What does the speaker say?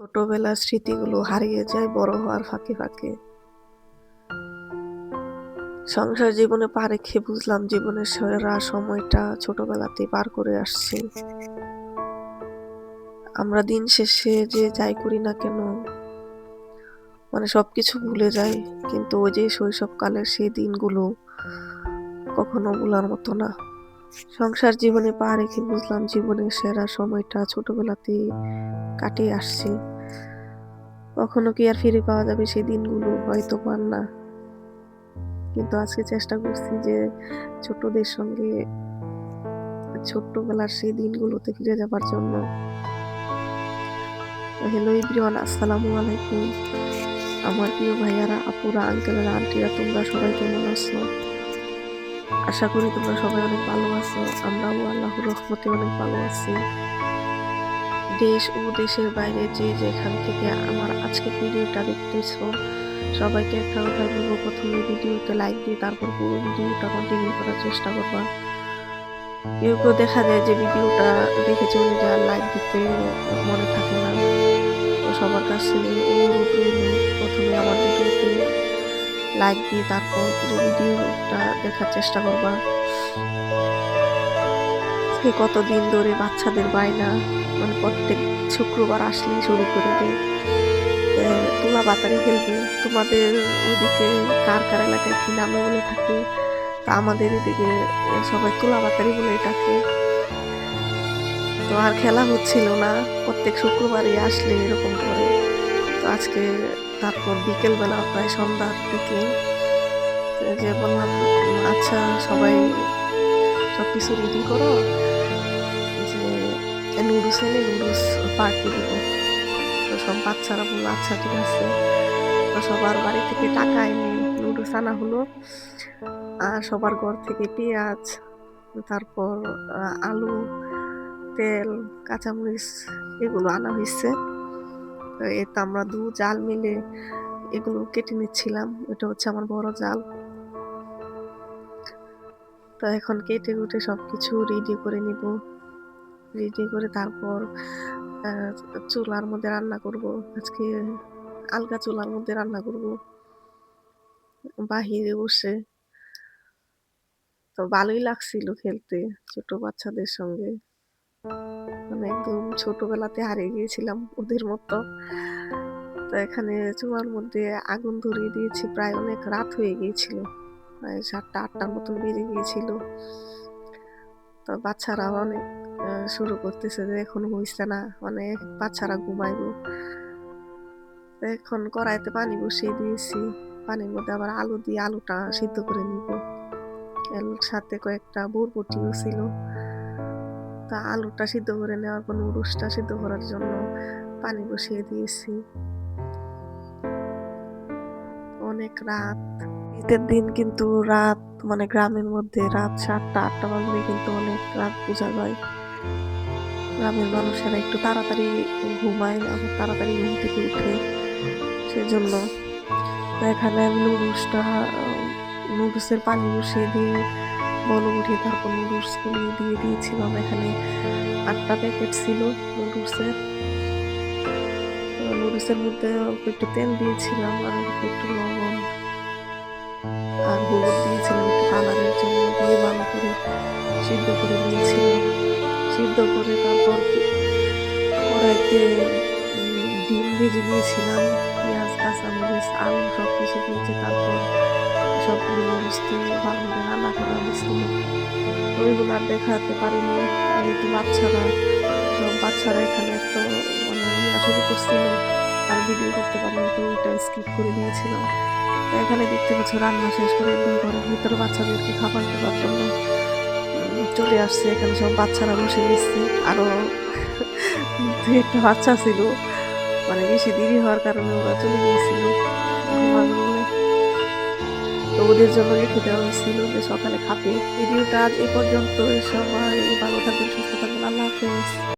ছোটবেলার স্মৃতিগুলো হারিয়ে যায় বড় হওয়ার ফাঁকে ফাঁকে। সংসার জীবনে পা রেখে বুঝলাম জীবনের সেরা সময়টা ছোটবেলাতেই পার করে আসছি। আমরা দিন শেষে যে যাই করি না কেন, সবকিছু ভুলে যাই, কিন্তু ওই যে শৈশবকালের সেই দিনগুলো কখনো ভোলার মতো না। সংসার জীবনে পা রেখে বুঝলাম জীবনের সেরা সময়টা ছোটবেলাতেই কাটিয়ে আসছি। কখনো কি আর ফিরে পাওয়া যাবে সেই দিনগুলো? হয়তো পার না, কিন্তু আজকে চেষ্টা করছি যে ছোটদের সঙ্গে ছোট্টবেলার সেই দিনগুলোতে ফিরে যাবার জন্য। হ্যালো এভরিওয়ান, আসসালামু আলাইকুম। আমার প্রিয় ভাইয়ারা, আপুরা, আঙ্কেলেরা, আন্টিরা, তোমরা সবাই কেমন আছো? আশা করি তোমরা সবাই অনেক ভালো আছো। আমরাও আল্লাহর রহমতে অনেক ভালো আছি। দেশ ও দেশের বাইরে যে যেখান থেকে আমার আজকে ভিডিওটা দেখতেছো, সবাইকে একটা কথা বলবো, প্রথমে ভিডিওতে লাইক দিয়ে তারপর পুরো ভিডিওটা কন্টিনিউ করার চেষ্টা করবা। কেউ কেউ দেখা যায় যে ভিডিওটা দেখে চলে যায়, লাইক দিতে মনে থাকে না। তো সবার কাছে অনুরোধ রইল, প্রথমে আমার ভিডিওতে লাইক দিয়ে তারপর পুরো ভিডিওটা দেখার চেষ্টা করবা। সে কতদিন ধরে বাচ্চাদের বায়না, প্রত্যেক শুক্রবার আসলেই শুরু করে দেয় তুলা বাতারি খেলবে। তোমাদের ওইদিকে কার কার এলাকায় কি নামে বলে থাকে, তা আমাদের এদিকে সবাই তুলা বাতারি বলে ডাকে। তো আর খেলা হচ্ছিল না, প্রত্যেক শুক্রবারই আসলে এরকম করে। তো আজকে তারপর বিকেলবেলা প্রায় সন্ধ্যার দিকে যে বললাম, আচ্ছা সবাই সবকিছু রেডি করো, যে নুডলস এনে নুডলস পার্টি দিব। তো সব বাচ্চারা বললো আচ্ছা ঠিক আছে। তো সবার বাড়ি থেকে টাকা এনে নুডলস আনা হলো, আর সবার ঘর থেকে পেঁয়াজ, তারপর আলু, তেল, কাঁচামরিচ এগুলো আনা হয়েছে। তো এতে আমরা দু জাল মিলে এগুলো কেটে নিচ্ছিলাম। এটা হচ্ছে আমার বড় জাল। তো এখন কেটে কুটে সবকিছু রেডি করে নিব। রেডি করে তারপর চুলার মধ্যে রান্না করব। আজকে আলগা চুলার মধ্যে রান্না করব বাহিরে বসে। তো ভালোই লাগছিল খেলতে ছোট বাচ্চাদের সঙ্গে, একদম ছোটবেলাতে হারিয়ে গিয়েছিলাম ওদের মতো। তো এখানে চুলার মধ্যে আগুন ধরিয়ে দিয়েছি, প্রায় অনেক রাত হয়ে গিয়েছিল, প্রায় 7টা-8টার মতন বেজে গিয়েছিল। তো বাচ্চারা অনেক শুরু করতেছে যে এখনো হইছে না, বাচ্চারা ঘুমাইবো। এখন কড়াইতে পানি বসিয়ে দিয়েছি, পানির মধ্যে আবার আলু দিয়ে আলুটা সিদ্ধ করে নিব। এর সাথে কয়েকটা বরবটিও ছিল। তা আলুটা সিদ্ধ করে নেওয়ার পর নুডলসটা সিদ্ধ করার জন্য পানি বসিয়ে দিয়েছি। অনেক রাত, ঈদের দিন কিন্তু রাত, গ্রামের মধ্যে রাত 7টা-8টা বাজলে কিন্তু অনেক রাত বোঝা যায়। গ্রামের মানুষেরা একটু তাড়াতাড়ি ঘুমায়, আবার তাড়াতাড়ি ঘুম থেকে উঠে, সেজন্য। এখানে আমি নুডলসের পানি বসিয়ে দিয়ে বলক উঠিয়ে তারপর নুডলসগুলি দিয়ে দিয়েছিলাম। এখানে 8টা প্যাকেট ছিল নুডলসের। নুডলসের মধ্যে অল্প একটু তেল দিয়েছিলাম, আর অল্প একটু লবণ আর হলুদ দিয়েছিলাম একটু কালারের জন্য, দিয়ে ভালো করে সিদ্ধ করে নিয়েছিলাম। সিদ্ধ করে তারপর কড়াইতে ডিম ভেজে নিয়েছিলাম, পেঁয়াজ, কাঁচামরিচ, আলু সব কিছু দিয়েছে। তারপর সবগুলো মরিচ দিয়ে ভালো করে রান্না করা হয়েছিল। ওইগুলো আর দেখাতে পারিনি, যেহেতু বাচ্চারা এখানে একটা শুরু করছিল, আর ভিডিও করতে পারিনি, তো ওইটা স্কিপ করে দিয়েছিলাম। তো এখানে দেখতে পাচ্ছ রান্না শেষ করে একদম ঘরের ভিতরে বাচ্চাদেরকে খাবার দেওয়ার জন্য চলে আসছে। এখানে সব বাচ্চারা বসে গেছে, আরো দু একটা বাচ্চা ছিল, বেশি দেরি হওয়ার কারণে ওরা চলে গিয়েছিল ঘুমাবে বলে। তো ওদের জন্য রেখে দেওয়া হয়েছিল যে সকালে খাবে। ভিডিওটা আজ এ পর্যন্ত। সবাই ভালো থাকবেন, সুস্থ থাকবেন, আল্লাহ হাফেজ।